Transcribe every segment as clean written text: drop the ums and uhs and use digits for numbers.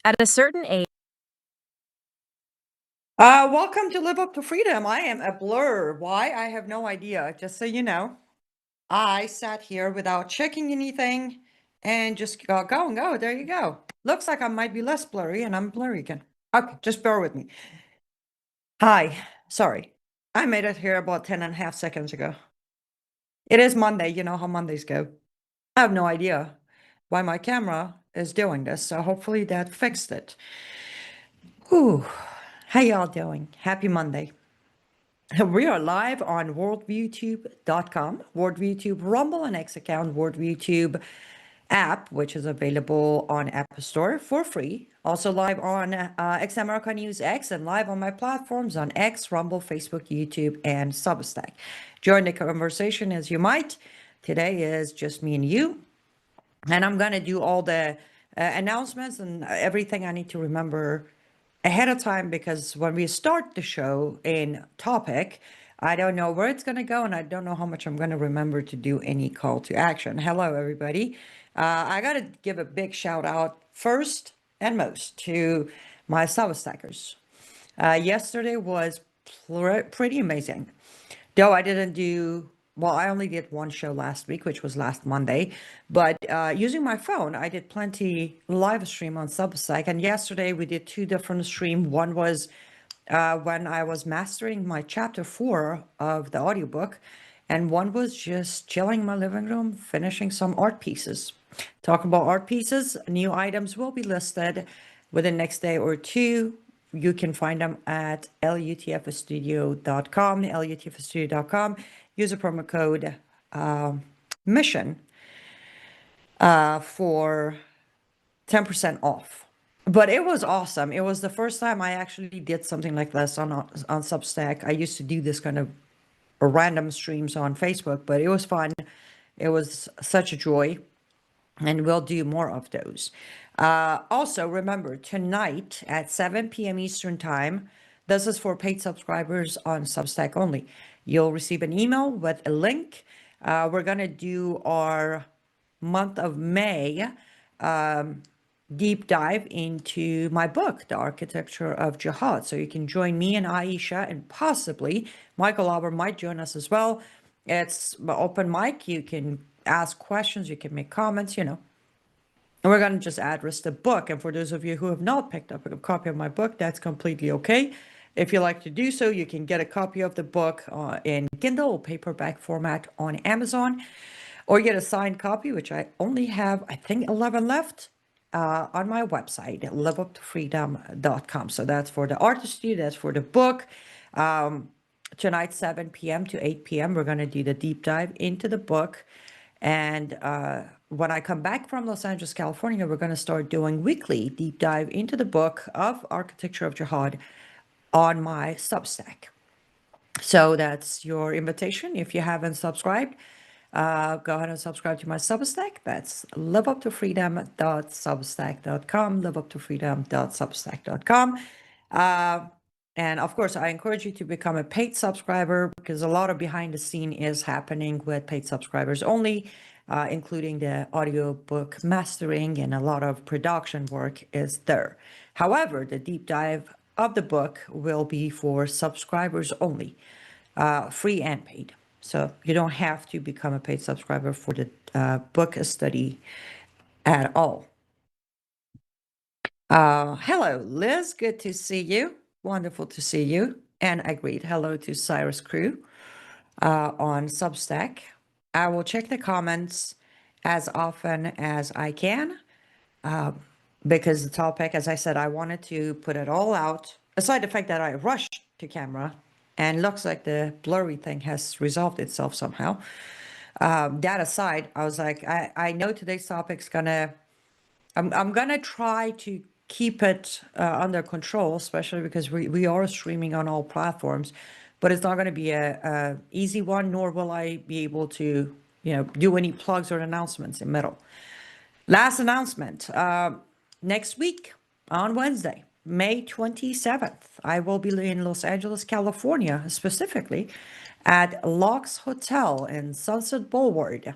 At a certain age. Welcome to Live Up to Freedom. I am a blur. Why? I have no idea. Just so you know, I sat here without checking anything and just go and go. There you go. Looks like I might be less blurry and I'm blurry again. Okay, just bear with me. Hi. Sorry. I made it here about 10 and a half seconds ago. It is Monday. You know how Mondays go. I have no idea why my camera is doing this, so hopefully that fixed it. Whew. How y'all doing? Happy Monday. We are live on worldviewtube.com, worldviewtube Rumble and X account, worldviewtube app, which is available on App Store for free. Also live on X America News X and live on my platforms on X, Rumble, Facebook, YouTube, and Substack. Join the conversation as you might. Today is just me and you. And I'm going to do all the announcements and everything I need to remember ahead of time, because when we start the show in topic, I don't know where it's going to go and I don't know how much I'm going to remember to do any call to action. Hello, everybody. I got to give a big shout out first and most to my Substackers. Yesterday was pretty amazing. Though I didn't do, well, I only did one show last week, which was last Monday. But using my phone, I did plenty live stream on Substack. And yesterday we did two different streams. One was when I was mastering my chapter 4 of the audiobook. And one was just chilling in my living room, finishing some art pieces. Talking about art pieces, new items will be listed within the next day or two. You can find them at lutfstudio.com, lutfstudio.com. Use a promo code mission for 10% off. But it was awesome. It was the first time I actually did something like this on Substack. I used to do this kind of random streams on Facebook, but it was fun. It was such a joy, and we'll do more of those. Also, remember, tonight at 7 p.m. Eastern Time, this is for paid subscribers on Substack only. You'll receive an email with a link. We're going to do our month of May deep dive into my book, The Architecture of Jihad. So you can join me and Aisha, and possibly Michael Auber might join us as well. It's open mic. You can ask questions, you can make comments, And we're going to just address the book. And for those of you who have not picked up a copy of my book, that's completely okay. If you like to do so, you can get a copy of the book in Kindle or paperback format on Amazon, or get a signed copy, which I only have, I think, 11 left on my website, liveuptofreedom.com. So that's for the artistry, that's for the book. Tonight, 7 p.m. to 8 p.m., we're going to do the deep dive into the book. And when I come back from Los Angeles, California, we're going to start doing weekly deep dive into the book of Architecture of Jihad on my Substack. So that's your invitation. If you haven't subscribed, go ahead and subscribe to my Substack. That's liveuptofreedom.substack.com, liveuptofreedom.substack.com. And of course, I encourage you to become a paid subscriber, because a lot of behind the scene is happening with paid subscribers only, including the audiobook mastering, and a lot of production work is there. However, the deep dive of the book will be for subscribers only, free and paid. So you don't have to become a paid subscriber for the book study at all. Hello, Liz. Good to see you. Wonderful to see you. And a great hello to Cyrus Crew on Substack. I will check the comments as often as I can, because the topic, as I said, I wanted to put it all out. Aside the fact that I rushed to camera, and looks like the blurry thing has resolved itself somehow. That aside, I was like, I know today's topic's gonna, I'm gonna try to keep it under control, especially because we are streaming on all platforms, but it's not going to be a easy one, nor will I be able to, do any plugs or announcements in middle. Last announcement, next week on Wednesday, May 27th, I will be in Los Angeles, California, specifically at Locks Hotel in Sunset Boulevard.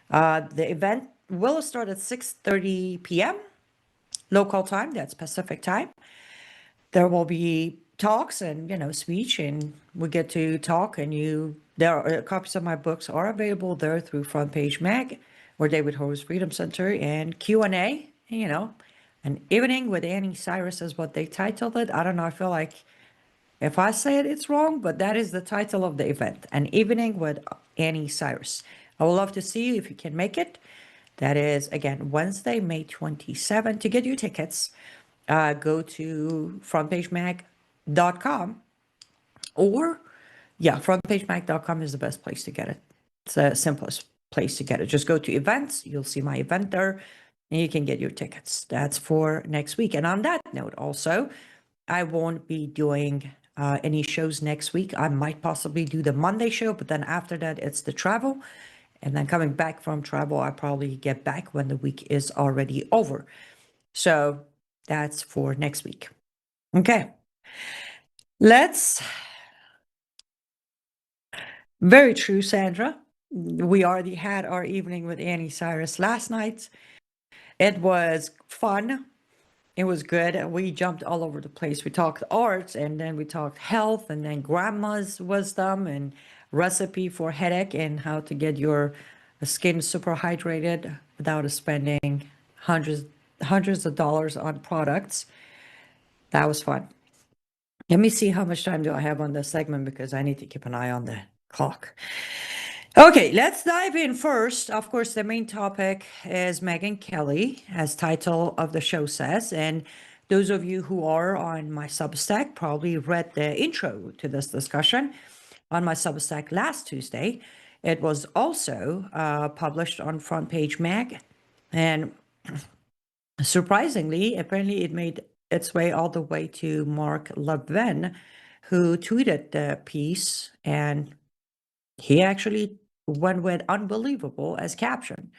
The event will start at 6:30 p.m. local time, that's Pacific time. There will be talks and, speech, and we get to talk, and there are copies of my books are available there through Front Page Mag, where David Horowitz Freedom Center, and Q&A, an evening with Annie Cyrus is what they titled it. I don't know, I feel like if I say it, it's wrong, but that is the title of the event, An Evening with Annie Cyrus. I would love to see you if you can make it. That is, again, Wednesday, May 27th. To get your tickets, go to frontpagemag.com, or, frontpagemag.com is the best place to get it. It's the simplest place to get it. Just go to events. You'll see my event there, and you can get your tickets. That's for next week. And on that note, also, I won't be doing any shows next week. I might possibly do the Monday show, but then after that, it's the travel. And then coming back from travel, I probably get back when the week is already over. So that's for next week. Okay. Very true, Sandra. We already had our evening with Annie Cyrus last night. It was fun. It was good. We jumped all over the place. We talked arts, and then we talked health, and then grandma's wisdom and recipe for headache, and how to get your skin super hydrated without spending hundreds of dollars on products. That was fun. Let me see how much time do I have on this segment, because I need to keep an eye on the clock. Okay, let's dive in first. Of course, the main topic is Megyn Kelly, as title of the show says. And those of you who are on my Substack probably read the intro to this discussion on my Substack last Tuesday. It was also published on Front Page Mag. And surprisingly, apparently it made its way all the way to Mark Levin, who tweeted the piece, and he actually went with unbelievable as caption.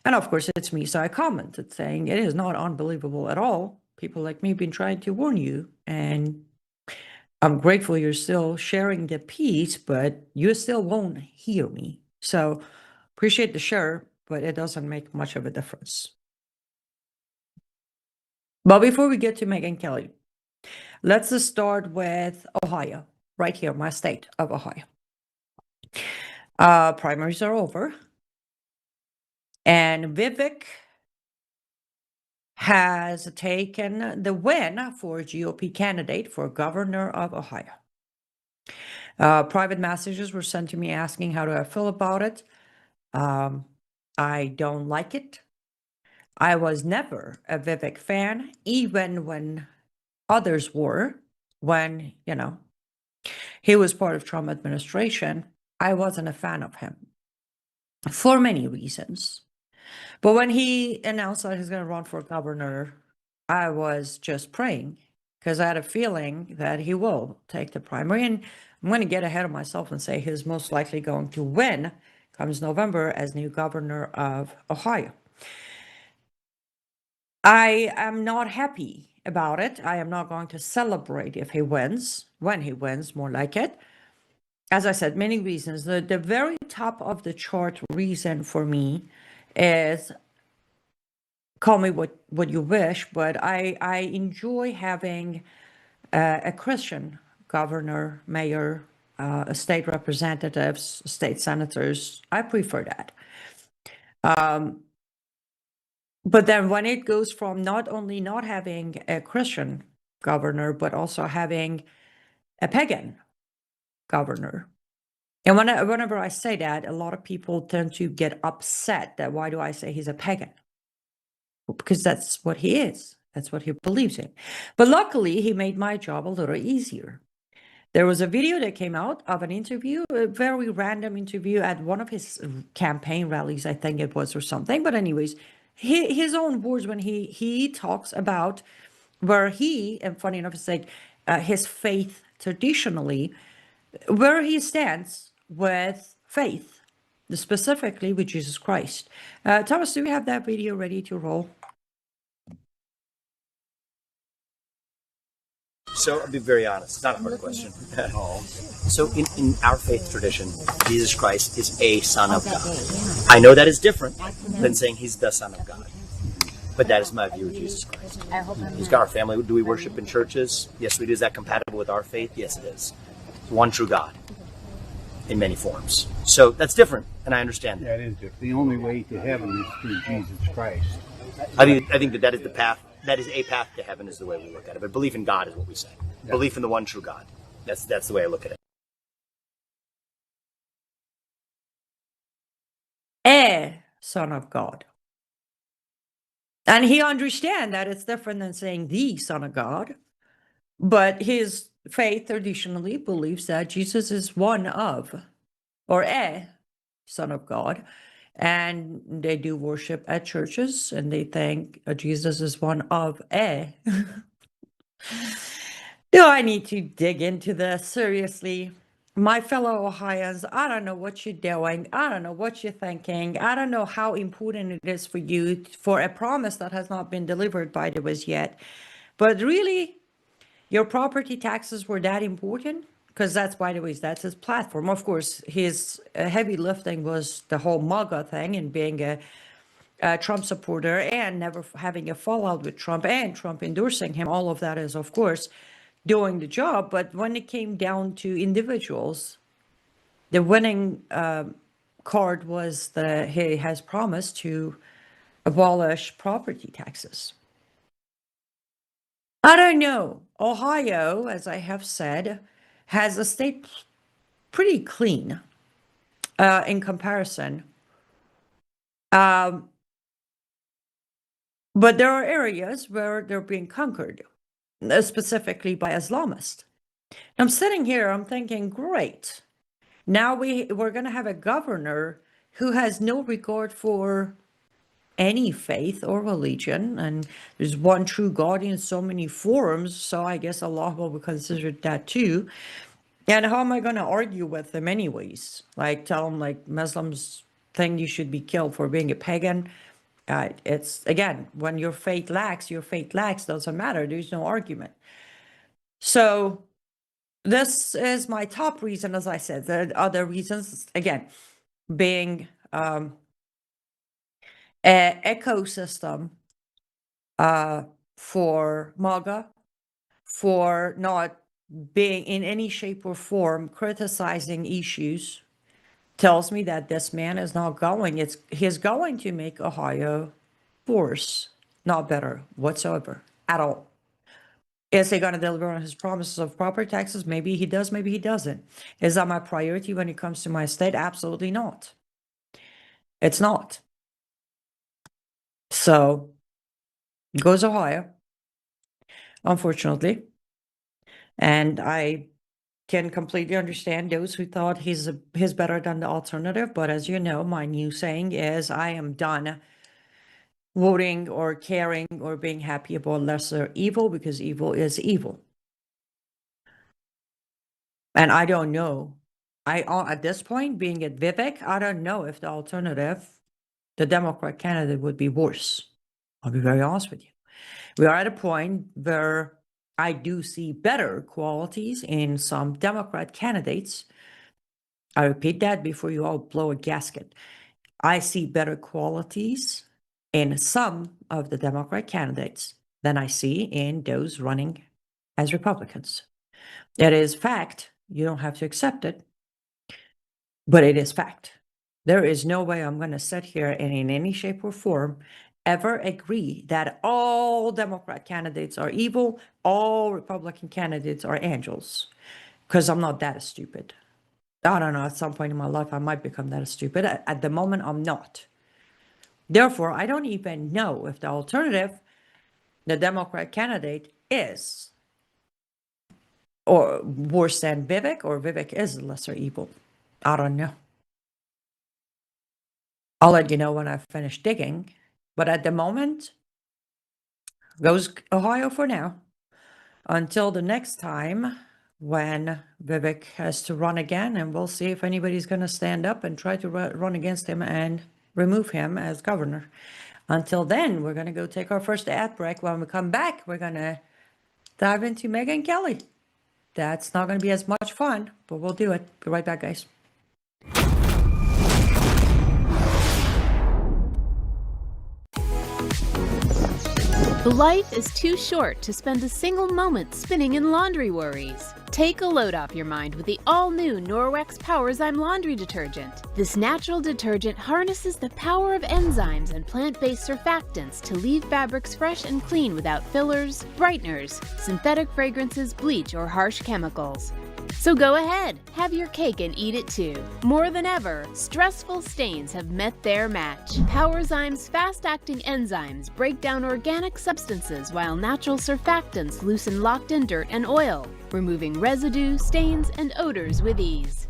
And of course, it's me, so I commented saying it is not unbelievable at all. People like me have been trying to warn you, and I'm grateful you're still sharing the piece, but you still won't hear me. So appreciate the share, but it doesn't make much of a difference. But before we get to Megyn Kelly, let's just start with Ohio, right here, my state of Ohio. Primaries are over, and Vivek has taken the win for GOP candidate for governor of Ohio. Private messages were sent to me asking how do I feel about it. I don't like it. I was never a Vivek fan, even when others were. When, he was part of Trump administration, I wasn't a fan of him for many reasons. But when he announced that he's going to run for governor, I was just praying, because I had a feeling that he will take the primary. And I'm going to get ahead of myself and say he's most likely going to win comes November as new governor of Ohio. I am not happy about it. I am not going to celebrate if he wins, when he wins, more like it. As I said, many reasons. The very top of the chart reason for me is, call me what you wish, but I enjoy having a Christian governor, mayor, state representatives, state senators. I prefer that. But then when it goes from not only not having a Christian governor, but also having a pagan governor. And whenever I say that, a lot of people tend to get upset that why do I say he's a pagan? Well, because that's what he is. That's what he believes in. But luckily, he made my job a little easier. There was a video that came out of an interview, a very random interview at one of his campaign rallies, I think it was, or something. But anyways, his own words when he talks about where he, and funny enough, it's like his faith traditionally, where he stands with faith, specifically with Jesus Christ. Thomas, do we have that video ready to roll? So I'll be very honest, it's not a hard question at all. So in our faith tradition, Jesus Christ is a son of God. I know that is different than saying he's the son of God. But that is my view of Jesus Christ. He's got our family. Do we worship in churches? Yes, we do. Is that compatible with our faith? Yes, it is. One true God in many forms. So that's different, and I understand that. Yeah, it is different. The only way to heaven is through Jesus Christ. I think that is the path. That is a path to heaven, is the way we look at it. But belief in God is what we say. Yeah. Belief in the one true God. That's the way I look at it. A son of God. And he understands that it's different than saying the son of God. But his faith traditionally believes that Jesus is one of, or a son of God. And they do worship at churches, and they think Jesus is one of a. Do I need to dig into this? Seriously, my fellow Ohioans, I don't know what you're doing. I don't know what you're thinking. I don't know how important it is for you for a promise that has not been delivered by the way yet. But really, your property taxes were that important? Because that's, by the way, that's his platform. Of course, his heavy lifting was the whole MAGA thing and being a Trump supporter and never having a fallout with Trump and Trump endorsing him. All of that is, of course, doing the job. But when it came down to individuals, the winning card was that he has promised to abolish property taxes. I don't know. Ohio, as I have said, has a state pretty clean in comparison. But there are areas where they're being conquered, specifically by Islamists. I'm sitting here, I'm thinking, great. Now we're going to have a governor who has no regard for any faith or religion, and there's one true God in so many forms, so I guess Allah will be considered that too. And how am I going to argue with them anyways? Like, tell them, like, Muslims think you should be killed for being a pagan. It's, again, when your faith lacks, doesn't matter. There's no argument. So this is my top reason, as I said. The other reasons, again, being an ecosystem for MAGA, for not being in any shape or form criticizing issues, tells me that this man is not going. He's going to make Ohio worse, not better whatsoever at all. Is he going to deliver on his promises of property taxes? Maybe he does, maybe he doesn't. Is that my priority when it comes to my state? Absolutely not. It's not. So, goes Ohio, unfortunately. And I can completely understand those who thought he's better than the alternative. But as you know, my new saying is I am done voting or caring or being happy about lesser evil, because evil is evil. And I don't know. At this point, being at Vivek, I don't know if the alternative, the Democrat candidate, would be worse. I'll be very honest with you. We are at a point where I do see better qualities in some Democrat candidates. I repeat that before you all blow a gasket. I see better qualities in some of the Democrat candidates than I see in those running as Republicans. It is fact. You don't have to accept it, but it is fact. There is no way I'm going to sit here and in any shape or form ever agree that all Democrat candidates are evil, all Republican candidates are angels, because I'm not that stupid. I don't know, at some point in my life, I might become that stupid. At the moment, I'm not. Therefore, I don't even know if the alternative, the Democrat candidate, is or worse than Vivek, or Vivek is lesser evil. I don't know. I'll let you know when I've finished digging. But at the moment, goes Ohio for now, until the next time when Vivek has to run again, and we'll see if anybody's going to stand up and try to run against him and remove him as governor. Until then, we're going to go take our first ad break. When we come back, we're going to dive into Megyn Kelly. That's not going to be as much fun, but we'll do it. Be right back, guys. Life is too short to spend a single moment spinning in laundry worries. Take a load off your mind with the all-new Norwex Powerzyme laundry detergent. This natural detergent harnesses the power of enzymes and plant-based surfactants to leave fabrics fresh and clean without fillers, brighteners, synthetic fragrances, bleach, or harsh chemicals. So go ahead, have your cake and eat it too. More than ever, stressful stains have met their match. Powerzyme's fast-acting enzymes break down organic substances while natural surfactants loosen locked-in dirt and oil, removing residue, stains, and odors with ease.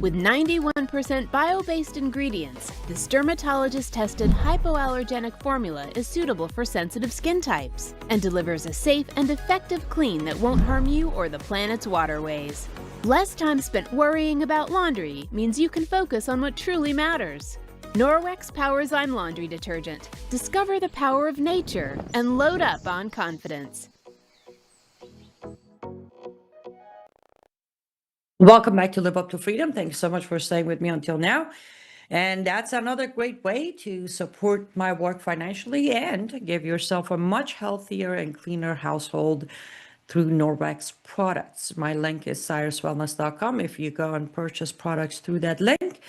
With 91% bio-based ingredients, this dermatologist-tested hypoallergenic formula is suitable for sensitive skin types and delivers a safe and effective clean that won't harm you or the planet's waterways. Less time spent worrying about laundry means you can focus on what truly matters. Norwex Powerzyme Laundry Detergent. Discover the power of nature and load up on confidence. Welcome back to Live Up to Freedom. Thanks so much for staying with me until now. And that's another great way to support my work financially and give yourself a much healthier and cleaner household through Norwex products. My link is cyruswellness.com. If you go and purchase products through that link,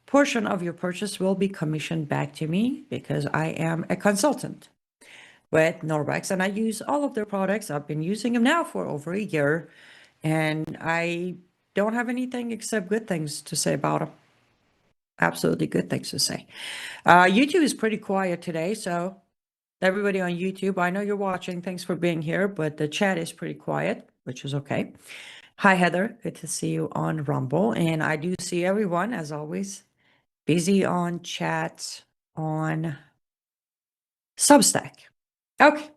portion of your purchase will be commissioned back to me because I am a consultant with Norwex and I use all of their products. I've been using them now for over a year and I don't have anything except good things to say about them. Absolutely good things to say. YouTube is pretty quiet today, so everybody on YouTube, I know you're watching. Thanks for being here, but the chat is pretty quiet, which is okay. Hi, Heather. Good to see you on Rumble. And I do see everyone, as always, busy on chat on Substack. Okay.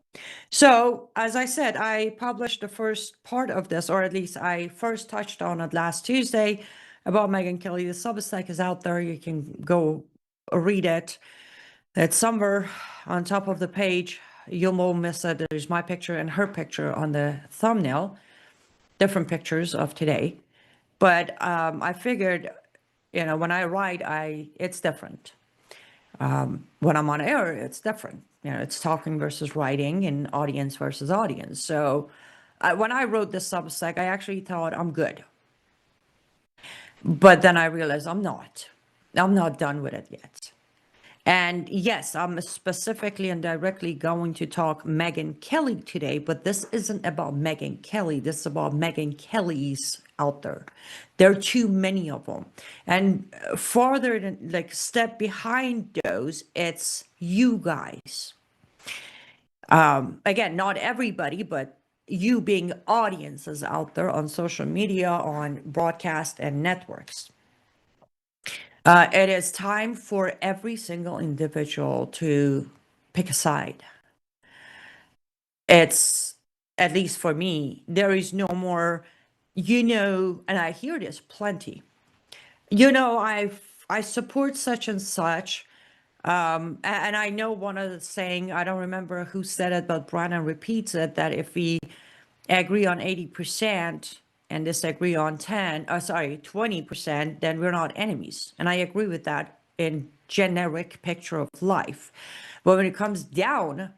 So, as I said, I published the first part of this, or at least I first touched on it last Tuesday about Megyn Kelly. The Substack is out there. You can go read it. It's somewhere on top of the page. You won't miss it. There's my picture and her picture on the thumbnail. Different pictures of today. But I figured, when I write, it's different. When I'm on air, it's different. It's talking versus writing and audience versus audience. So when I wrote this Substack, I actually thought I'm good. But then I realized I'm not. I'm not done with it yet. And yes, I'm specifically and directly going to talk Megyn Kelly today, but this isn't about Megyn Kelly. This is about Megyn Kellys out there. There are too many of them. And farther than step behind those, it's you guys. Again, not everybody, but you being audiences out there on social media, on broadcast and networks. It is time for every single individual to pick a side. It's, at least for me, there is no more, and I hear this plenty. I support such and such. And I know one of the saying, I don't remember who said it, but Brandon repeats it, that if we agree on 80%, and disagree on 20%, then we're not enemies. And I agree with that in generic picture of life. But when it comes down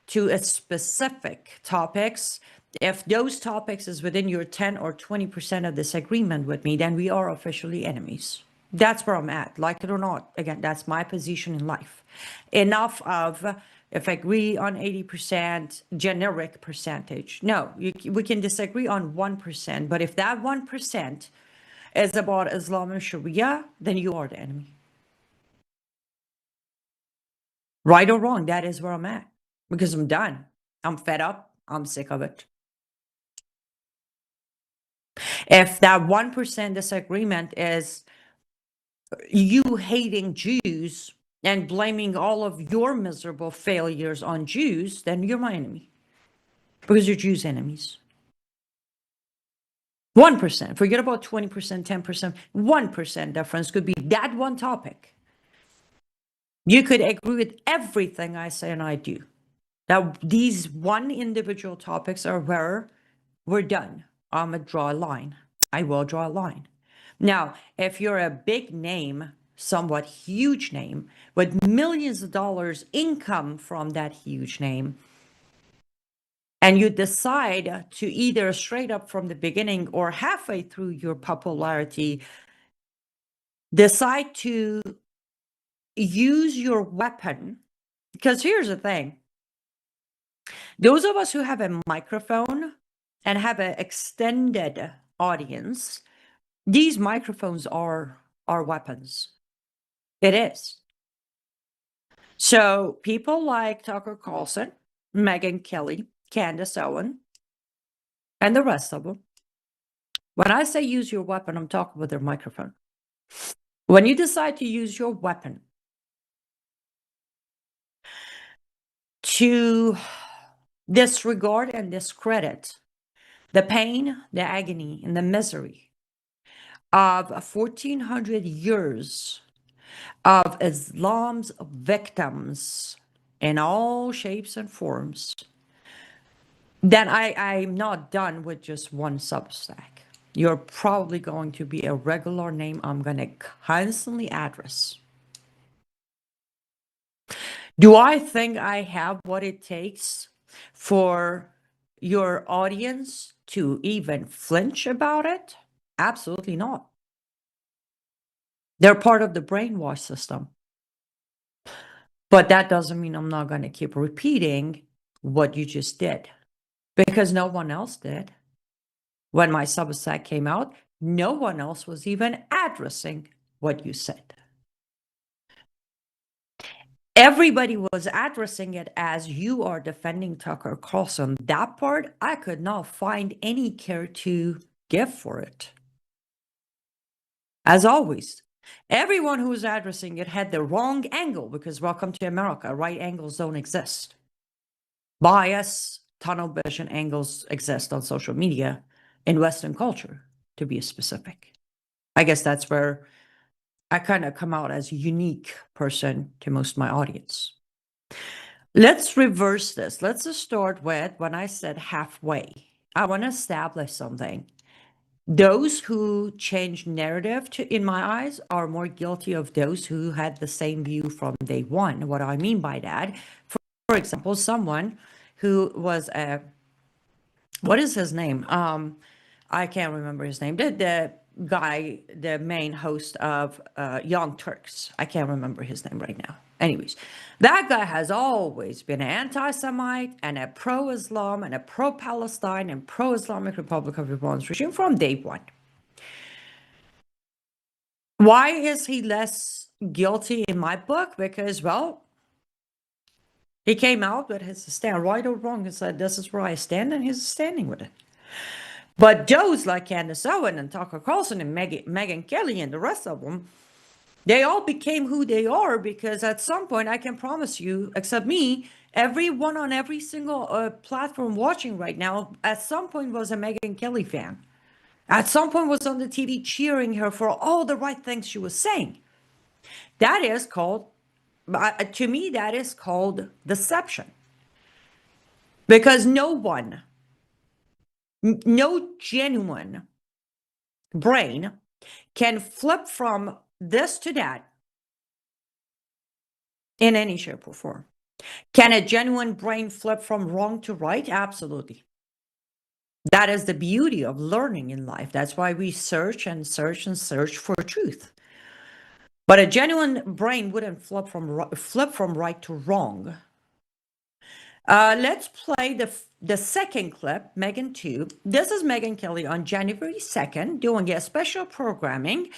to a specific topics, if those topics is within your 10 or 20% of disagreement with me, then we are officially enemies. That's where I'm at, like it or not. Again, that's my position in life. Enough of, if I agree on 80% generic percentage. No, we can disagree on 1%, but if that 1% is about Islam and Sharia, then you are the enemy. Right or wrong, that is where I'm at. Because I'm done. I'm fed up. I'm sick of it. If that 1% disagreement is you hating Jews and blaming all of your miserable failures on Jews, then you're my enemy. Because you're Jews' enemies. 1%, forget about 20%, 10%, 1% difference could be that one topic. You could agree with everything I say and I do. Now, these one individual topics are where we're done. I'm going to draw a line. I will draw a line. Now, if you're a big name somewhat huge name with millions of dollars income from that huge name, and you decide to either straight up from the beginning or halfway through your popularity decide to use your weapon. Because here's the thing, those of us who have a microphone and have an extended audience, these microphones are our weapons. It is. So people like Tucker Carlson, Megyn Kelly, Candace Owen, and the rest of them, when I say use your weapon, I'm talking about their microphone. When you decide to use your weapon to disregard and discredit the pain, the agony, and the misery of 1400 years of Islam's victims in all shapes and forms, then I'm not done with just one Substack. You're probably going to be a regular name I'm going to constantly address. Do I think I have what it takes for your audience to even flinch about it? Absolutely not. They're part of the brainwash system. But that doesn't mean I'm not going to keep repeating what you just did, because no one else did. When my Substack came out, no one else was even addressing what you said. Everybody was addressing it as you are defending Tucker Carlson. That part, I could not find any care to give for it. As always, everyone who was addressing it had the wrong angle, because welcome to America, right angles don't exist. Bias, tunnel vision angles exist on social media in Western culture, to be specific. I guess that's where I kind of come out as a unique person to most of my audience. Let's reverse this. Let's just start with when I said halfway. I want to establish something. Those who change narrative in my eyes are more guilty of those who had the same view from day one. What do I mean by that? For example, someone who was what is his name? I can't remember his name. The guy, the main host of Young Turks. I can't remember his name right now. Anyways, that guy has always been an anti-Semite and a pro-Islam and a pro-Palestine and pro-Islamic Republic of Iran's regime from day one. Why is he less guilty in my book? Because, well, he came out with his stand, right or wrong. He said, this is where I stand, and he's standing with it. But those like Candace Owen and Tucker Carlson and Megyn Kelly and the rest of them, they all became who they are because at some point, I can promise you, except me, everyone on every single platform watching right now, at some point was a Megyn Kelly fan. At some point was on the TV cheering her for all the right things she was saying. That is called, to me, that is called deception. Because no genuine brain can flip from this to that in any shape or form. Can a genuine brain flip from wrong to right? Absolutely. That is the beauty of learning in life. That's why we search and search and search for truth. But a genuine brain wouldn't flip from right to wrong. Let's play the second clip, Megyn 2. This is Megyn Kelly on January 2nd doing a special programming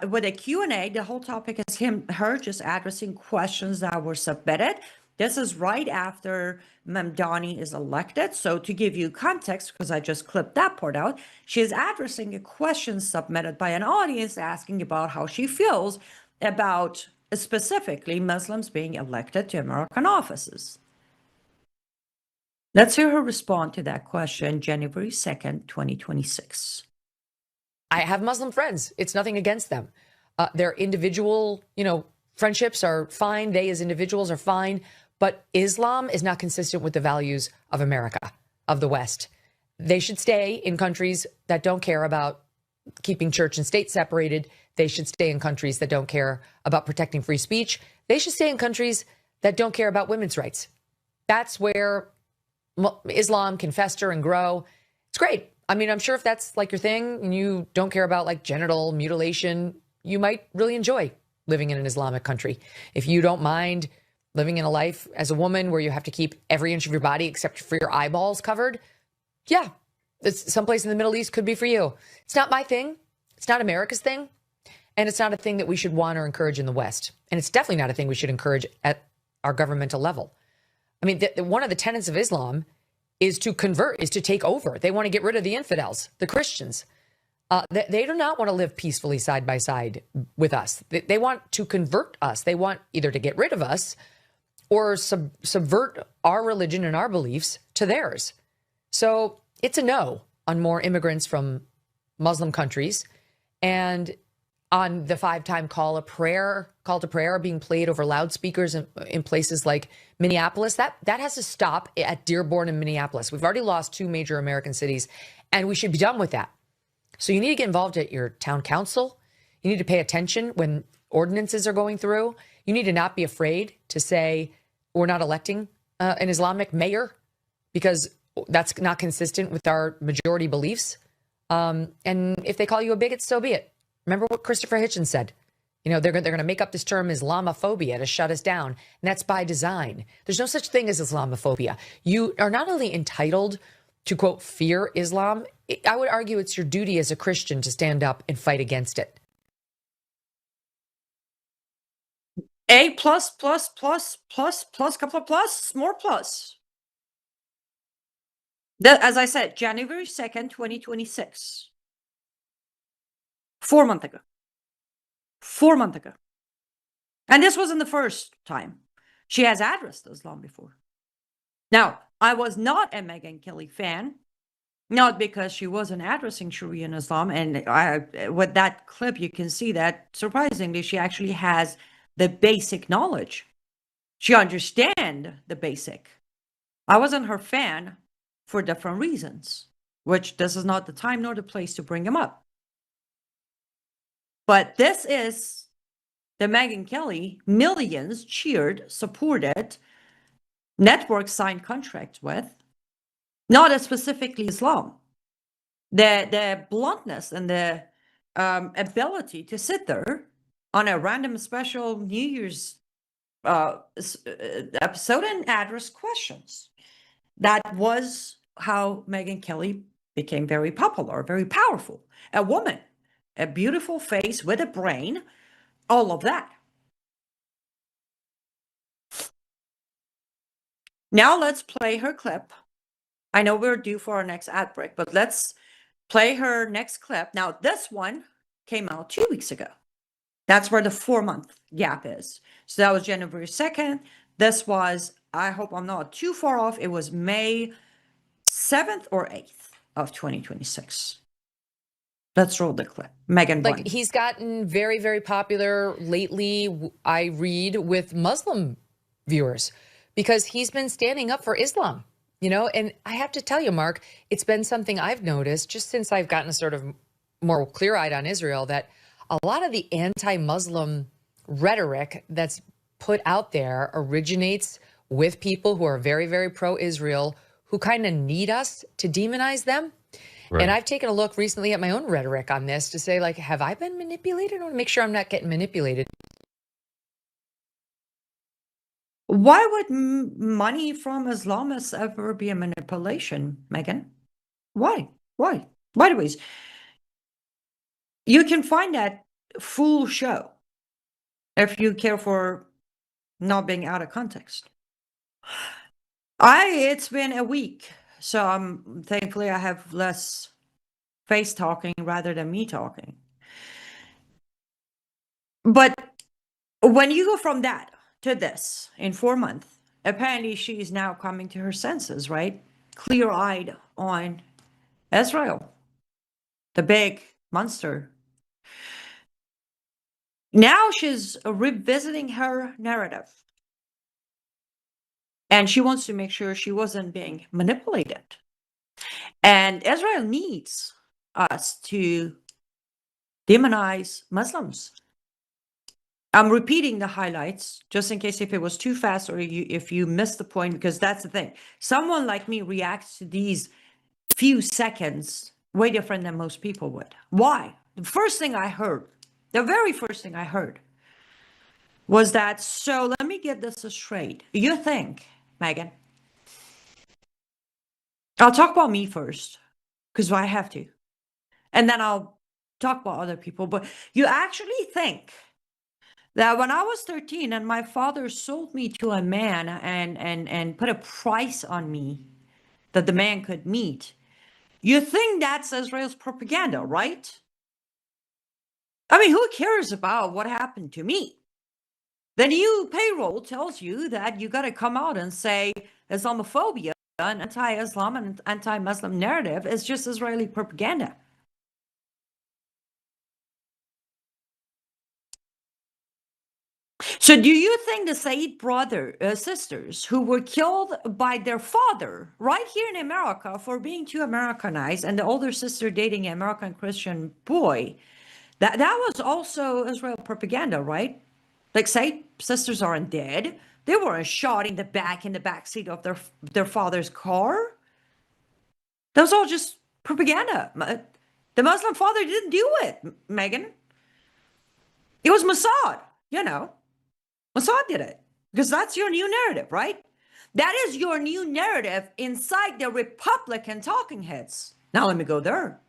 with a Q&A. The whole topic is her just addressing questions that were submitted. This is right after Mamdani is elected. So to give you context, because I just clipped that part out, she is addressing a question submitted by an audience asking about how she feels about specifically Muslims being elected to American offices. Let's hear her respond to that question, January 2nd, 2026. I have Muslim friends. It's nothing against them. Their individual, friendships are fine. They as individuals are fine. But Islam is not consistent with the values of America, of the West. They should stay in countries that don't care about keeping church and state separated. They should stay in countries that don't care about protecting free speech. They should stay in countries that don't care about women's rights. That's where Islam can fester and grow. It's great. I mean, I'm sure if that's like your thing and you don't care about like genital mutilation, you might really enjoy living in an Islamic country. If you don't mind living in a life as a woman where you have to keep every inch of your body except for your eyeballs covered, yeah, it's someplace in the Middle East could be for you. It's not my thing. It's not America's thing. And it's not a thing that we should want or encourage in the West. And it's definitely not a thing we should encourage at our governmental level. I mean, one of the tenets of Islam is to convert, is to take over. They want to get rid of the infidels, the Christians. They do not want to live peacefully side by side with us. They want to convert us. They want either to get rid of us or subvert our religion and our beliefs to theirs. So it's a no on more immigrants from Muslim countries. And on the 5-time call to prayer being played over loudspeakers in places like Minneapolis, that has to stop at Dearborn and Minneapolis. We've already lost 2 major American cities, and we should be done with that. So you need to get involved at your town council. You need to pay attention when ordinances are going through. You need to not be afraid to say, we're not electing an Islamic mayor because that's not consistent with our majority beliefs. And if they call you a bigot, so be it. Remember what Christopher Hitchens said. You know, they're going to make up this term Islamophobia to shut us down. And that's by design. There's no such thing as Islamophobia. You are not only entitled to, quote, fear Islam, I would argue it's your duty as a Christian to stand up and fight against it. A plus, plus, plus, plus, plus, couple of plus, more plus. That, as I said, January 2nd, 2026. 4 months ago. 4 months ago. And this wasn't the first time. She has addressed Islam before. Now, I was not a Megyn Kelly fan, not because she wasn't addressing Sharia and Islam. And with that clip, you can see that, surprisingly, she actually has the basic knowledge. She understands the basic. I wasn't her fan for different reasons, which this is not the time nor the place to bring them up. But this is the Megyn Kelly millions cheered, supported, network signed contracts with, not as specifically Islam. The bluntness and the ability to sit there on a random special New Year's episode and address questions. That was how Megyn Kelly became very popular, very powerful. A woman, a beautiful face with a brain, all of that. Now let's play her clip. I know we're due for our next ad break, but let's play her next clip. Now, this one came out 2 weeks ago. That's where the 4-month gap is. So that was January 2nd. This was, I hope I'm not too far off, it was May 7th or 8th of 2026. Let's roll the clip. Megyn, like, he's gotten very, very popular lately, I read, with Muslim viewers because he's been standing up for Islam, you know? And I have to tell you, Mark, it's been something I've noticed just since I've gotten sort of more clear-eyed on Israel, that a lot of the anti-Muslim rhetoric that's put out there originates with people who are very, very pro-Israel, who kind of need us to demonize them. Right. And I've taken a look recently at my own rhetoric on this to say, like, have I been manipulated? I want to make sure I'm not getting manipulated. Why would money from Islamists ever be a manipulation, Megyn? Why? Why? By the way, you can find that full show if you care for not being out of context. It's been a week, so thankfully I have less face talking rather than me talking. But when you go from that to this in 4 months, apparently she's now coming to her senses, right? Clear-eyed on Israel, the big monster. Now she's revisiting her narrative. And she wants to make sure she wasn't being manipulated. And Israel needs us to demonize Muslims. I'm repeating the highlights just in case if it was too fast or if you missed the point, because that's the thing. Someone like me reacts to these few seconds way different than most people would. Why? The first thing I heard, the very first thing I heard was that, so let me get this straight. You think, Megyn, I'll talk about me first because I have to, and then I'll talk about other people. But you actually think that when I was 13 and my father sold me to a man and put a price on me that the man could meet, you think that's Israel's propaganda, right? I mean, who cares about what happened to me? The new payroll tells you that you got to come out and say Islamophobia and anti-Islam and anti-Muslim narrative is just Israeli propaganda. So do you think the Said sisters who were killed by their father right here in America for being too Americanized, and the older sister dating an American Christian boy, that was also Israel propaganda, right? Like, Said sisters aren't dead. They weren't shot in the back seat of their father's car. That was all just propaganda. The Muslim father didn't do it, Megyn. It was Mossad, Mossad did it, because that's your new narrative, right? That is your new narrative inside the Republican talking heads. Now let me go there.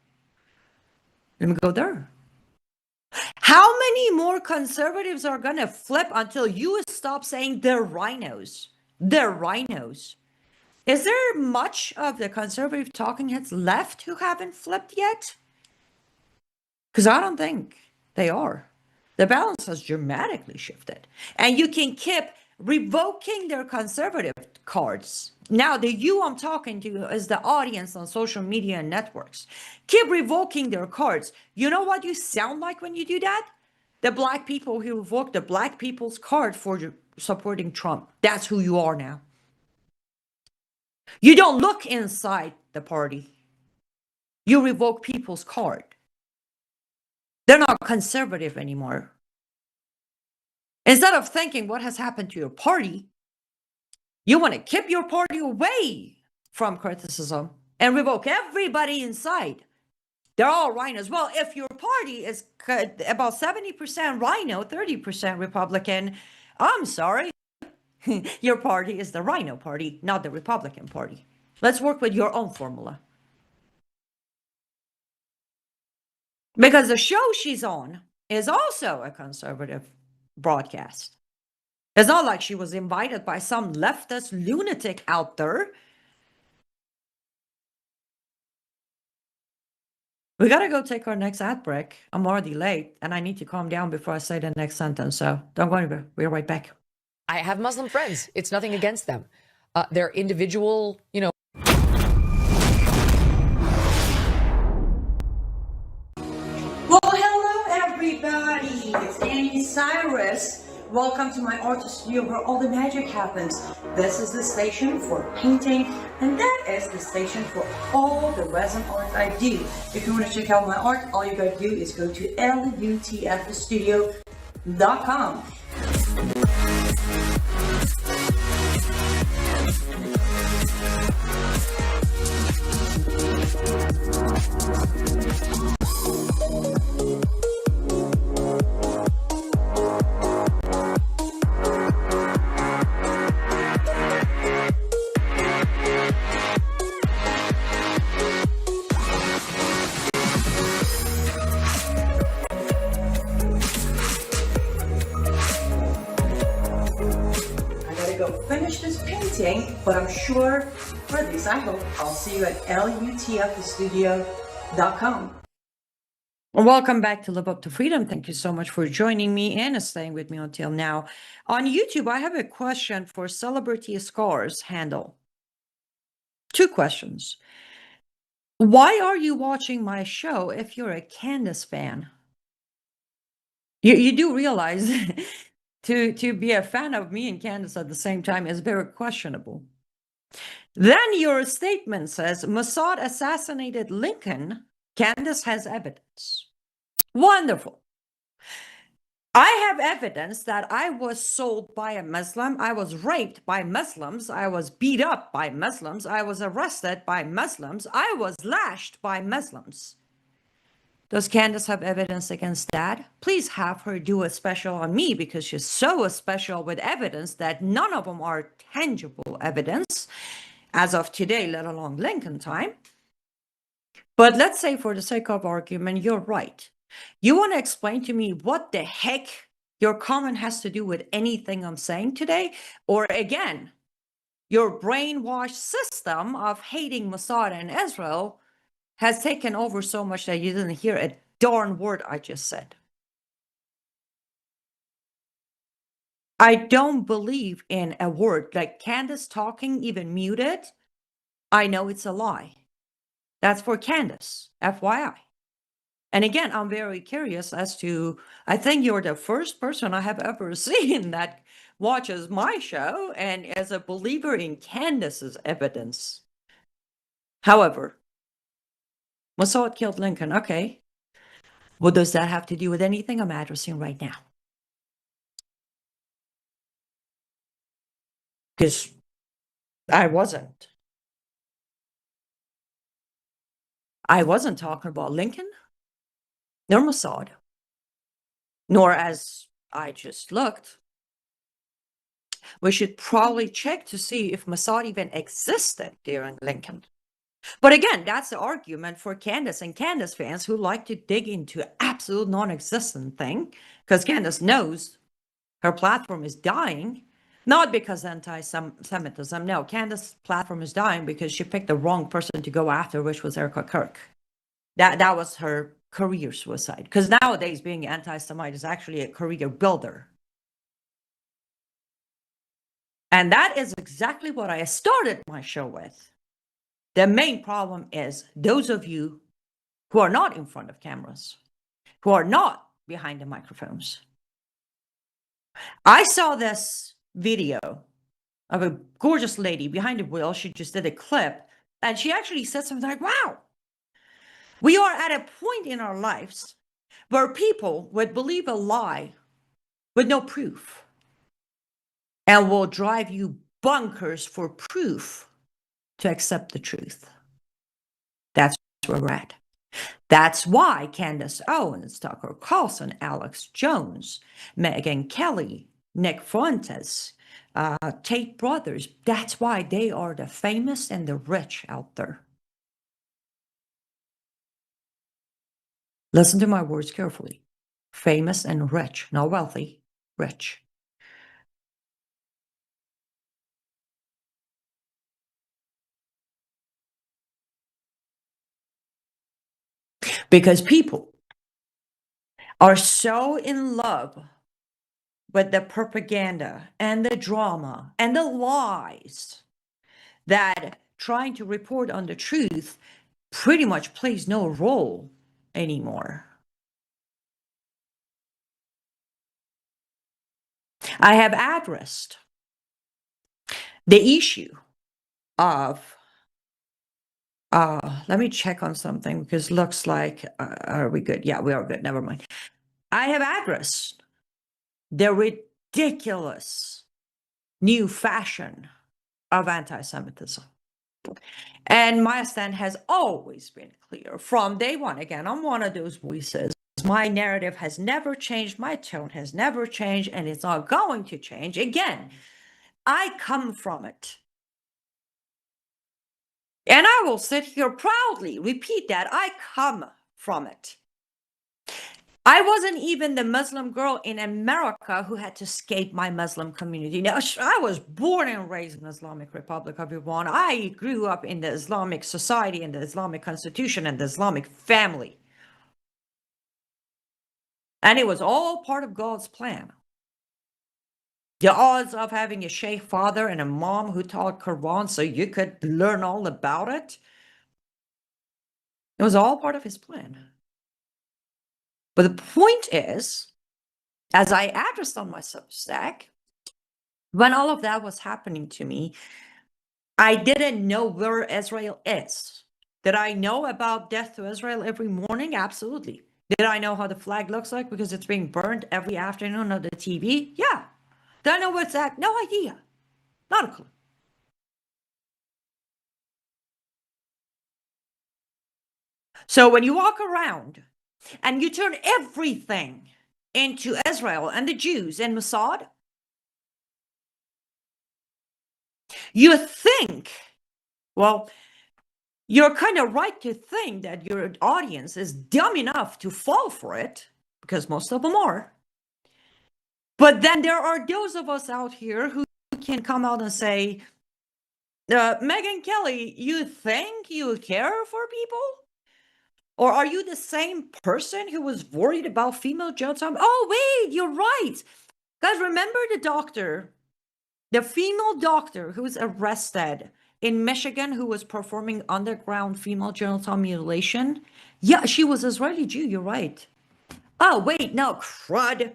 How many more conservatives are going to flip until you stop saying they're rhinos? They're rhinos. Is there much of the conservative talking heads left who haven't flipped yet? Because I don't think they are. The balance has dramatically shifted. And you can keep revoking their conservative cards. Now, the you I'm talking to is the audience on social media and networks. Keep revoking their cards. You know what you sound like when you do that? The black people who revoke the black people's card for supporting Trump. That's who you are now. You don't look inside the party. You revoke people's card. They're not conservative anymore. Instead of thinking what has happened to your party, you want to keep your party away from criticism and revoke everybody inside. They're all rhinos. Well, if your party is about 70% rhino, 30% Republican, I'm sorry. Your party is the rhino party, not the Republican party. Let's work with your own formula. Because the show she's on is also a conservative broadcast. It's not like she was invited by some leftist lunatic out there. We got to go take our next ad break. I'm already late, and I need to calm down before I say the next sentence. So don't go anywhere. We're right back. I have Muslim friends. It's nothing against them. They're individual, Well, hello, everybody. It's Annie Cyrus. Welcome to my art studio where all the magic happens. This is the station for painting, and that is the station for all the resin art I do. If you want to check out my art, all you gotta do is go to lutfstudio.com. Finish this painting, but I'm sure, or at least I hope, I'll see you at lutfstudio.com. Welcome back to Live Up to Freedom. Thank you so much for joining me and staying with me until now. On YouTube, I have a question for Celebrity Scars handle. 2 questions. Why are you watching my show if you're a Candace fan? You do realize to be a fan of me and Candace at the same time is very questionable. Then your statement says Mossad assassinated Lincoln. Candace has evidence. Wonderful. I have evidence that I was sold by a Muslim. I was raped by Muslims. I was beat up by Muslims. I was arrested by Muslims. I was lashed by Muslims. Does Candace have evidence against that? Please have her do a special on me, because she's so special with evidence that none of them are tangible evidence as of today, let alone Lincoln time. But let's say, for the sake of argument, you're right. You want to explain to me what the heck your comment has to do with anything I'm saying today? Or again, your brainwashed system of hating Mossad and Israel has taken over so much that you didn't hear a darn word I just said. I don't believe in a word like Candace talking, even muted. I know it's a lie. That's for Candace, FYI. And again, I'm very curious as to, I think you're the first person I have ever seen that watches my show and is a believer in Candace's evidence. However, Mossad killed Lincoln. Okay. What does that have to do with anything I'm addressing right now? Because I wasn't talking about Lincoln, nor Mossad, nor as I just looked. We should probably check to see if Mossad even existed during Lincoln. But again, that's the argument for Candace and Candace fans who like to dig into absolute non-existent thing, because Candace knows her platform is dying, not because anti-Semitism. No, Candace's platform is dying because she picked the wrong person to go after, which was Erica Kirk. That was her career suicide. Because nowadays, being anti-Semite is actually a career builder. And that is exactly what I started my show with. The main problem is those of you who are not in front of cameras, who are not behind the microphones. I saw this video of a gorgeous lady behind the wheel. She just did a clip, and she actually said something like, wow, we are at a point in our lives where people would believe a lie with no proof and will drive you bonkers for proof to accept the truth. That's where we're at. That's why Candace Owens, Tucker Carlson, Alex Jones, Megyn Kelly, Nick Fuentes, Tate Brothers, that's why they are the famous and the rich out there. Listen to my words carefully. Famous and rich, not wealthy, rich. Because people are so in love with the propaganda and the drama and the lies that trying to report on the truth pretty much plays no role anymore. I have addressed the issue of let me check on something, because looks like are we good? Yeah, we are good. Never mind. I have addressed the ridiculous new fashion of anti-Semitism. And my stand has always been clear from day one. Again, I'm one of those voices. My narrative has never changed. My tone has never changed, and it's not going to change. Again, I come from it. And I will sit here proudly repeat that. I come from it. I wasn't even the Muslim girl in America who had to escape my Muslim community. Now, I was born and raised in the Islamic Republic of Iran. I grew up in the Islamic society and the Islamic constitution and the Islamic family. And it was all part of God's plan. The odds of having a sheikh father and a mom who taught Quran so you could learn all about it, it was all part of his plan. But the point is, as I addressed on my Substack, when all of that was happening to me, I didn't know where Israel is. Did I know about death to Israel every morning? Absolutely. Did I know how the flag looks like because it's being burned every afternoon on the TV? Yeah. Did I know what's that? No idea. Not a clue. So when you walk around and you turn everything into Israel and the Jews and Mossad, you think, well, you're kind of right to think that your audience is dumb enough to fall for it, because most of them are. But then there are those of us out here who can come out and say, Megyn Kelly, you think you care for people? Or are you the same person who was worried about female genital? Oh, wait, you're right. Guys, remember the female doctor who was arrested in Michigan who was performing underground female genital mutilation? Yeah, she was Israeli Jew, you're right. Oh, wait, no, crud.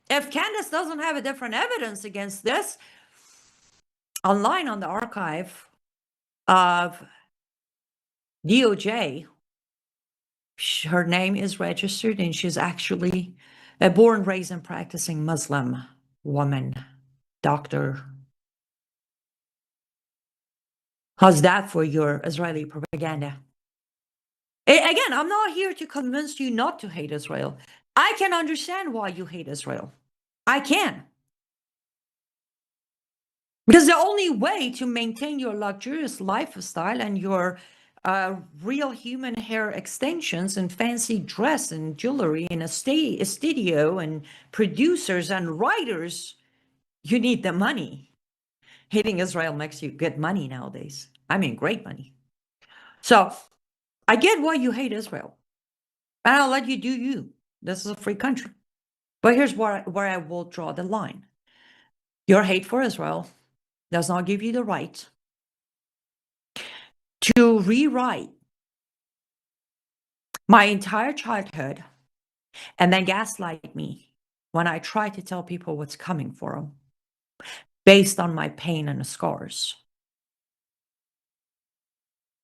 If Candace doesn't have a different evidence against this, online on the archive of DOJ, her name is registered and she's actually a born, raised, and practicing Muslim woman, doctor. How's that for your Israeli propaganda? Again, I'm not here to convince you not to hate Israel. I can understand why you hate Israel. I can. Because the only way to maintain your luxurious lifestyle and your real human hair extensions and fancy dress and jewelry and a studio and producers and writers, you need the money. Hating Israel makes you good money nowadays. I mean, great money. So I get why you hate Israel. And I'll let you do you. This is a free country. But here's where I will draw the line. Your hate for Israel does not give you the right to rewrite my entire childhood and then gaslight me when I try to tell people what's coming for them based on my pain and the scars.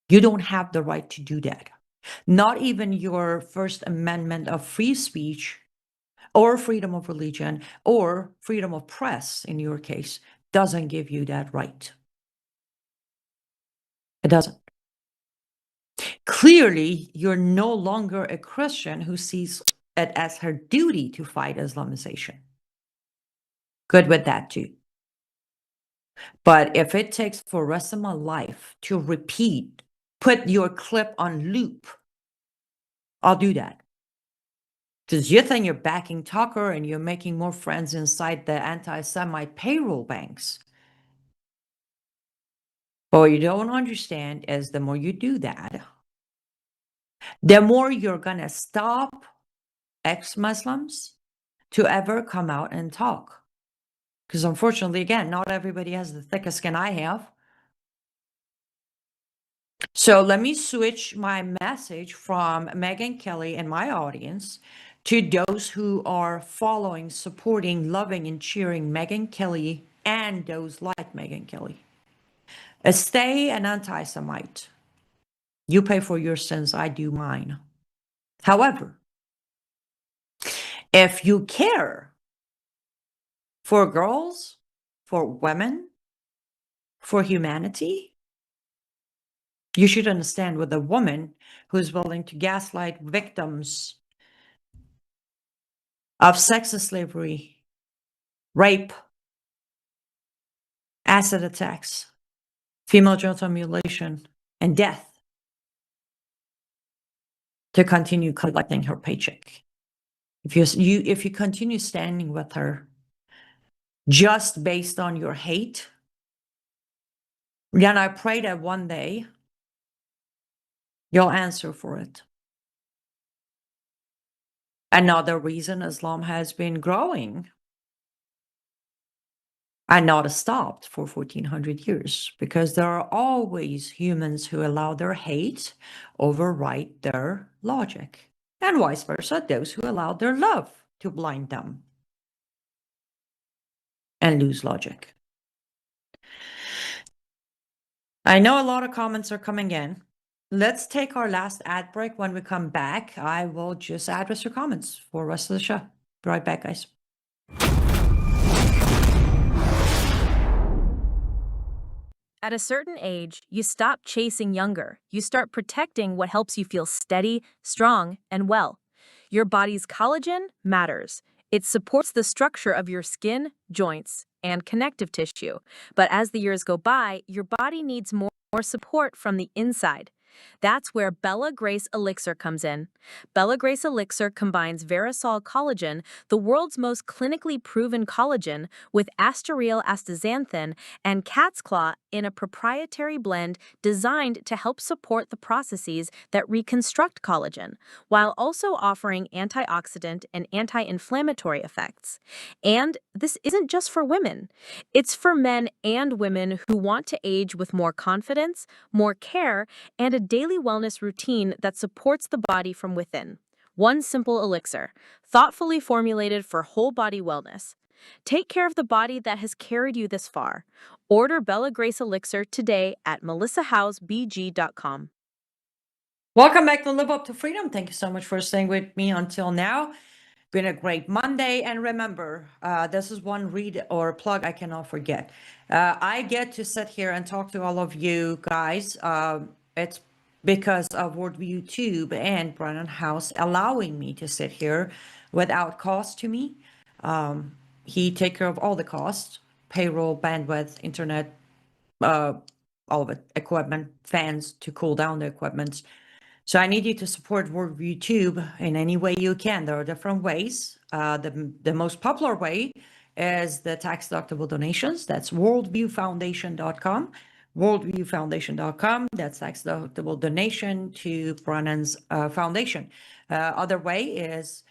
You don't have the right to do that. Not even your First Amendment of free speech or freedom of religion or freedom of press, in your case, doesn't give you that right. It doesn't. Clearly, you're no longer a Christian who sees it as her duty to fight Islamization. Good with that too. But if it takes for the rest of my life to repeat, put your clip on loop, I'll do that. Because you think you're backing Tucker and you're making more friends inside the anti-Semite payroll banks. But what you don't understand is the more you do that, the more you're going to stop ex-Muslims to ever come out and talk. Because unfortunately, again, not everybody has the thickest skin I have. So let me switch my message from Megyn Kelly and my audience to those who are following, supporting, loving, and cheering Megyn Kelly and those like Megyn Kelly. Stay an anti-Semite. You pay for your sins, I do mine. However, if you care for girls, for women, for humanity, you should understand with a woman who's willing to gaslight victims of sex slavery, rape, acid attacks, female genital mutilation, and death to continue collecting her paycheck. If you continue standing with her just based on your hate, then I pray that one day you'll answer for it. Another reason Islam has been growing and not stopped for 1400 years, because there are always humans who allow their hate override their logic, and vice versa, those who allow their love to blind them and lose logic. I know a lot of comments are coming in. let's take our last ad break. When we come back, I will just address your comments for the rest of the show. Be right back, guys. At a certain age, you stop chasing younger. You start protecting what helps you feel steady, strong, and well. Your body's collagen matters. It supports the structure of your skin, joints, and connective tissue. But as the years go by, your body needs more support from the inside. That's where Bella Grace Elixir comes in. Bella Grace Elixir combines Verisol collagen, the world's most clinically proven collagen, with Asteryl astaxanthin and cat's claw in a proprietary blend designed to help support the processes that reconstruct collagen, while also offering antioxidant and anti-inflammatory effects. And this isn't just for women. It's for men and women who want to age with more confidence, more care, and a daily wellness routine that supports the body from within. One simple elixir, thoughtfully formulated for whole body wellness. Take care of the body that has carried you this far. Order Bella Grace Elixir today at melissahousebg.com. Welcome back to Live Up to Freedom. Thank you so much for staying with me until now. Been a great Monday. And remember, this is one read or plug I cannot forget. I get to sit here and talk to all of you guys. It's because of Worldview Tube and Brennan House allowing me to sit here without cost to me. He take care of all the costs, payroll, bandwidth, internet, all of it, equipment, fans to cool down the equipment. So I need you to support Worldview Tube in any way you can. There are different ways. The most popular way is the tax-deductible donations. That's worldviewfoundation.com. Worldviewfoundation.com. That's tax-deductible donation to Brennan's foundation. Other way is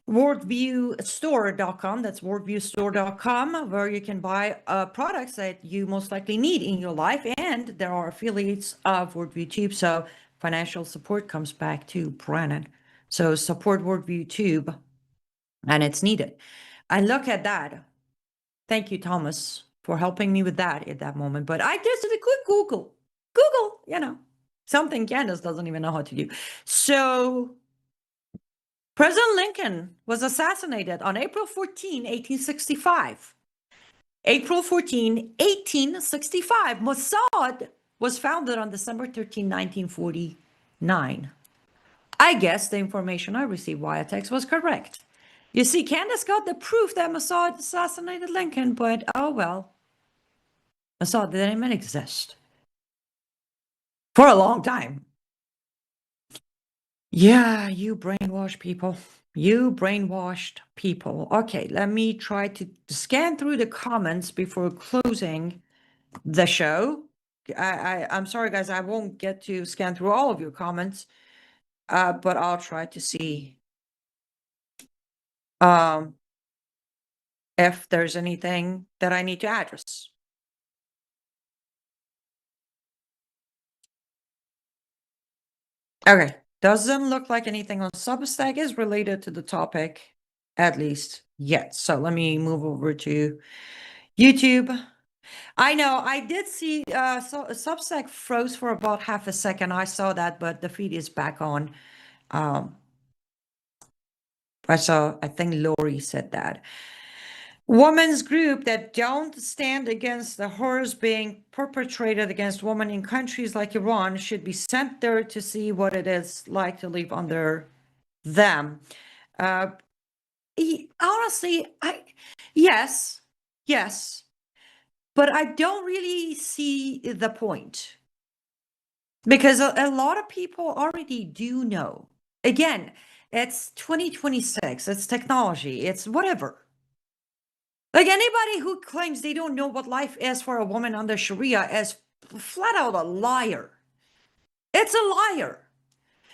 worldviewstore.com. That's worldviewstore.com, where you can buy products that you most likely need in your life. And there are affiliates of Worldview Tube. So financial support comes back to Brennan. So support Worldview Tube, and it's needed. I look at that. Thank you, Thomas, for helping me with that at that moment. But I just did a quick Google, something Candace doesn't even know how to do. So President Lincoln was assassinated on April 14, 1865. April 14, 1865. Mossad was founded on December 13, 1949. I guess the information I received via text was correct. You see, Candace got the proof that Mossad assassinated Lincoln, but oh well. Mossad didn't even exist for a long time. Yeah, you brainwashed people. You brainwashed people. Okay, let me try to scan through the comments before closing the show. I'm sorry, guys, I won't get to scan through all of your comments, but I'll try to see if there's anything that I need to address. Okay, doesn't look like anything on Substack is related to the topic, at least yet. So let me move over to YouTube. I know I did see so Substack froze for about half a second. I saw that, but the feed is back on. I think Lori said that. Women's group that don't stand against the horrors being perpetrated against women in countries like Iran should be sent there to see what it is like to live under them. Honestly, yes, but I don't really see the point, because a lot of people already do know. Again, it's 2026, it's technology, it's whatever. Like, anybody who claims they don't know what life is for a woman under Sharia is flat out a liar. It's a liar.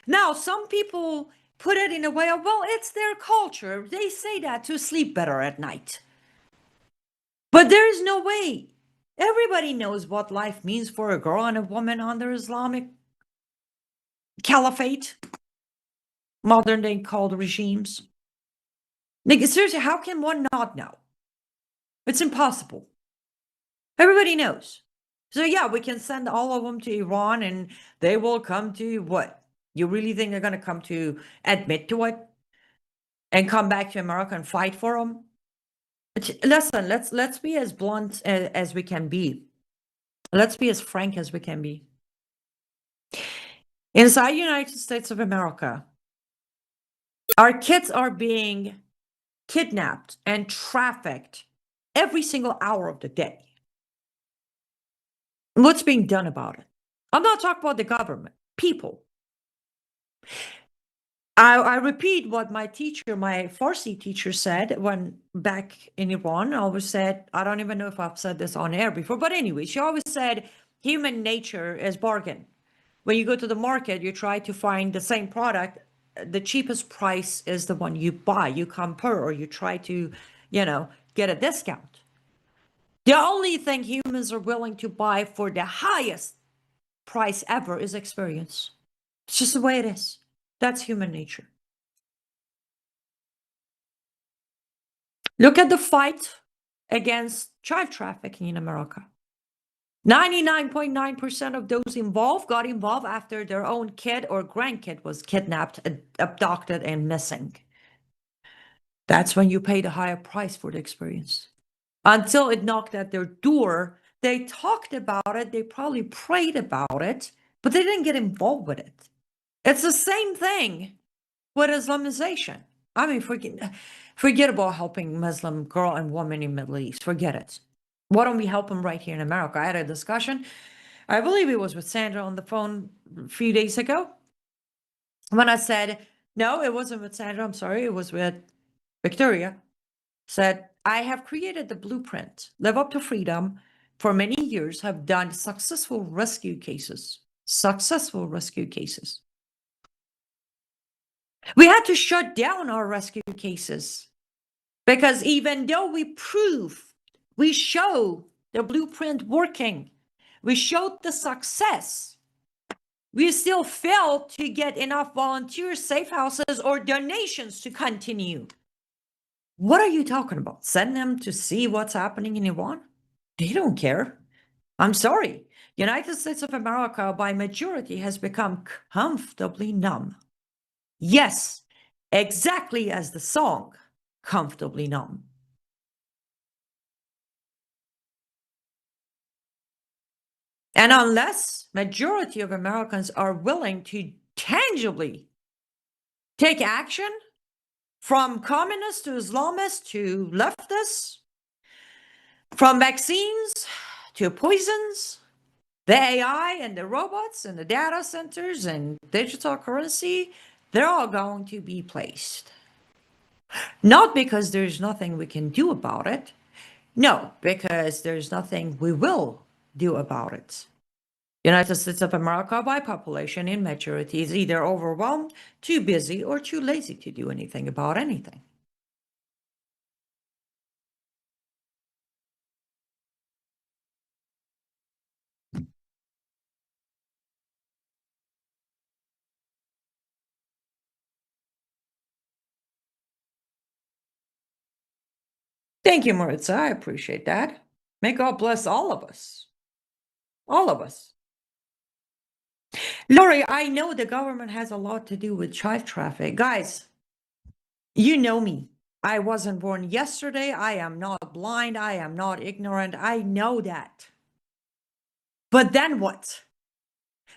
Now, some people put it in a way of, well, it's their culture. They say that to sleep better at night. But there is no way. Everybody knows what life means for a girl and a woman under Islamic caliphate, modern day called regimes. Like, seriously, how can one not know? It's impossible. Everybody knows. So yeah, we can send all of them to Iran and they will come to what? You really think they're going to come to admit to it and come back to America and fight for them? Listen, let's be as blunt as we can be. Let's be as frank as we can be. Inside the United States of America, our kids are being kidnapped and trafficked every single hour of the day. What's being done about it? I'm not talking about the government, people. I repeat what my teacher, my Farsi teacher said when back in Iran, always said, I don't even know if I've said this on air before, but anyway, she always said human nature is bargain. When you go to the market, you try to find the same product, the cheapest price is the one you buy, you compare, or you try to, get a discount. The only thing humans are willing to buy for the highest price ever is experience. It's just the way it is. That's human nature. Look at the fight against child trafficking in America. 99.9% of those involved got involved after their own kid or grandkid was kidnapped, abducted, and missing. That's when you pay the higher price for the experience. Until it knocked at their door, they talked about it, they probably prayed about it, but they didn't get involved with it. It's the same thing with Islamization. I mean, forget about helping Muslim girl and woman in the Middle East. Forget it. Why don't we help them right here in America? I had a discussion, I believe it was with Sandra on the phone a few days ago, when I said, no, it wasn't with Sandra, I'm sorry, it was with Victoria, said, I have created the blueprint, Live Up to Freedom, for many years have done successful rescue cases. Successful rescue cases. We had to shut down our rescue cases because even though we show the blueprint working, we showed the success, we still failed to get enough volunteers, safe houses, or donations to continue. What are you talking about? Send them to see what's happening in Iran? They don't care. I'm sorry. United States of America, by majority, has become comfortably numb. Yes, exactly as the song, Comfortably Numb. And unless majority of Americans are willing to tangibly take action, from communists to Islamists to leftists, from vaccines to poisons, the AI and the robots and the data centers and digital currency, they're all going to be placed. Not because there's nothing we can do about it. No, because there's nothing we will do about it. United States of America, by population in majority, is either overwhelmed, too busy, or too lazy to do anything about anything. Thank you, Maritza. I appreciate that. May God bless all of us. All of us. Lori, I know the government has a lot to do with child traffic. Guys, you know me. I wasn't born yesterday. I am not blind. I am not ignorant. I know that. But then what?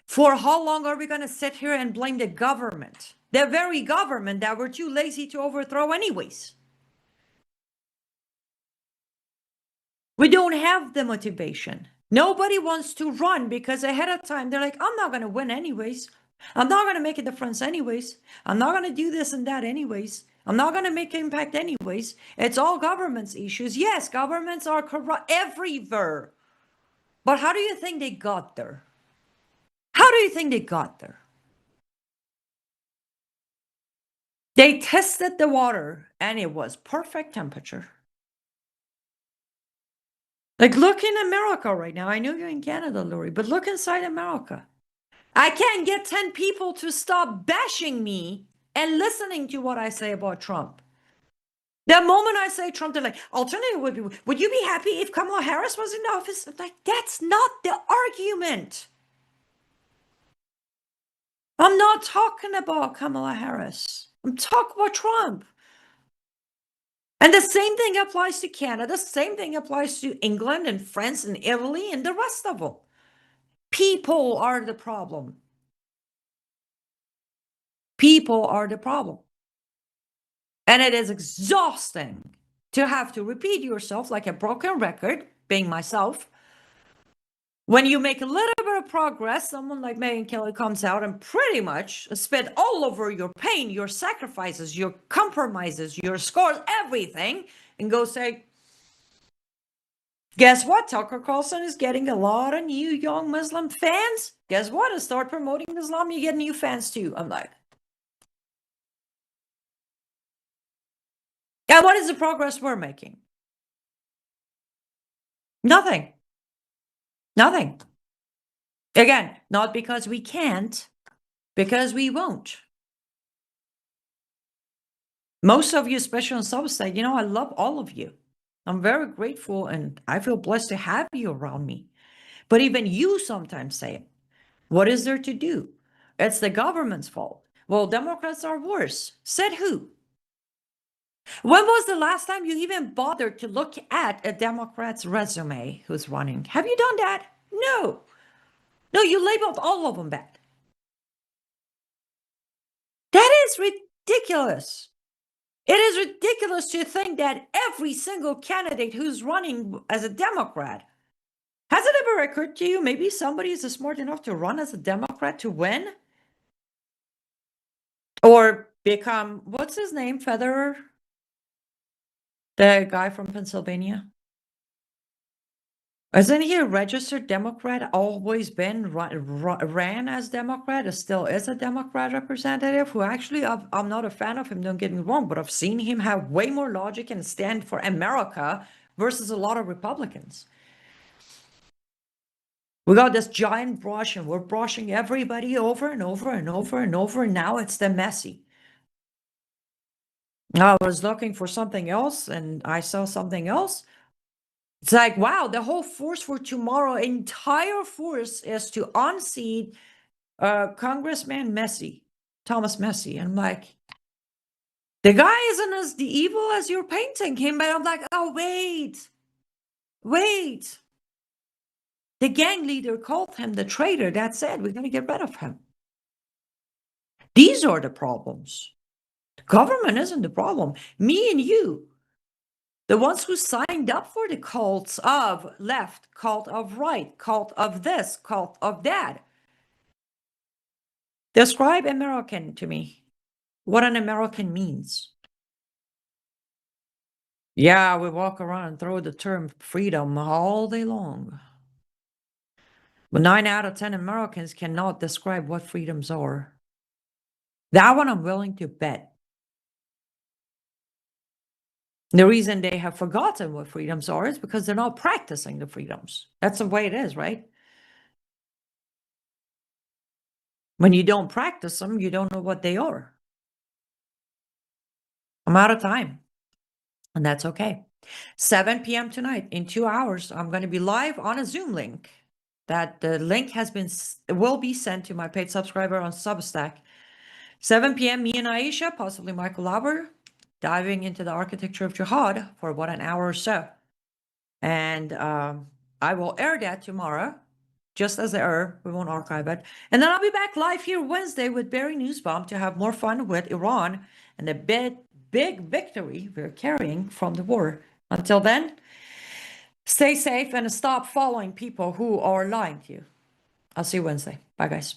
For how long are we going to sit here and blame the government? The very government that we're too lazy to overthrow anyways. We don't have the motivation. Nobody wants to run because ahead of time, they're like, I'm not going to win anyways. I'm not going to make a difference anyways. I'm not going to do this and that anyways. I'm not going to make an impact anyways. It's all government's issues. Yes, governments are corrupt everywhere. But how do you think they got there? How do you think they got there? They tested the water and it was perfect temperature. Like, look in America right now. I know you're in Canada, Lori, but look inside America. I can't get 10 people to stop bashing me and listening to what I say about Trump. The moment I say Trump, they're like, alternative would you be happy if Kamala Harris was in office? I'm like, that's not the argument. I'm not talking about Kamala Harris. I'm talking about Trump. And the same thing applies to Canada. The same thing applies to England and France and Italy and the rest of them. People are the problem. People are the problem. And it is exhausting to have to repeat yourself like a broken record, being myself. When you make a little bit of progress, someone like Megyn Kelly comes out and pretty much spit all over your pain, your sacrifices, your compromises, your scores, everything, and go say, guess what? Tucker Carlson is getting a lot of new young Muslim fans. Guess what? And start promoting Islam, you get new fans too. I'm like, yeah, what is the progress we're making? Nothing. Nothing. Again, not because we can't, because we won't. Most of you, especially on Substack, you know, I love all of you. I'm very grateful and I feel blessed to have you around me. But even you sometimes say, what is there to do? It's the government's fault. Well, Democrats are worse. Said who? When was the last time you even bothered to look at a Democrat's resume who's running? Have you done that? No. No, you labeled all of them bad. That is ridiculous. It is ridiculous to think that every single candidate who's running as a Democrat, has it ever occurred to you maybe somebody is smart enough to run as a Democrat to win? Or become, what's his name, Federer? The guy from Pennsylvania? Isn't he a registered Democrat, always been ran as Democrat, still is a Democrat representative, who actually, I'm not a fan of him, don't get me wrong, but I've seen him have way more logic and stand for America versus a lot of Republicans. We got this giant brush and we're brushing everybody over and over and over and over, and now it's the messy. I was looking for something else and I saw something else. It's like, wow, the whole force for tomorrow, entire force is to unseat Congressman Thomas Messi. And I'm like, the guy isn't as evil as you're painting him. But I'm like, oh, wait. The gang leader called him the traitor. That's it. We're going to get rid of him. These are the problems. The government isn't the problem. Me and you. The ones who signed up for the cults of left, cult of right, cult of this, cult of that. Describe American to me. What an American means. Yeah, we walk around and throw the term freedom all day long. But 9 out of 10 Americans cannot describe what freedoms are. That one I'm willing to bet. The reason they have forgotten what freedoms are is because they're not practicing the freedoms. That's the way it is, right? When you don't practice them, you don't know what they are. I'm out of time, and that's okay. 7 p.m. tonight, in 2 hours, I'm going to be live on a Zoom link. That the link will be sent to my paid subscriber on Substack. 7 p.m. me and Aisha, possibly Michael Lauber, diving into the Architecture of Jihad for about an hour or so. And I will air that tomorrow, just as the error. We won't archive it. And then I'll be back live here Wednesday with Barry Newsbaum to have more fun with Iran and the big victory we're carrying from the war. Until then, stay safe and stop following people who are lying to you. I'll see you Wednesday. Bye, guys.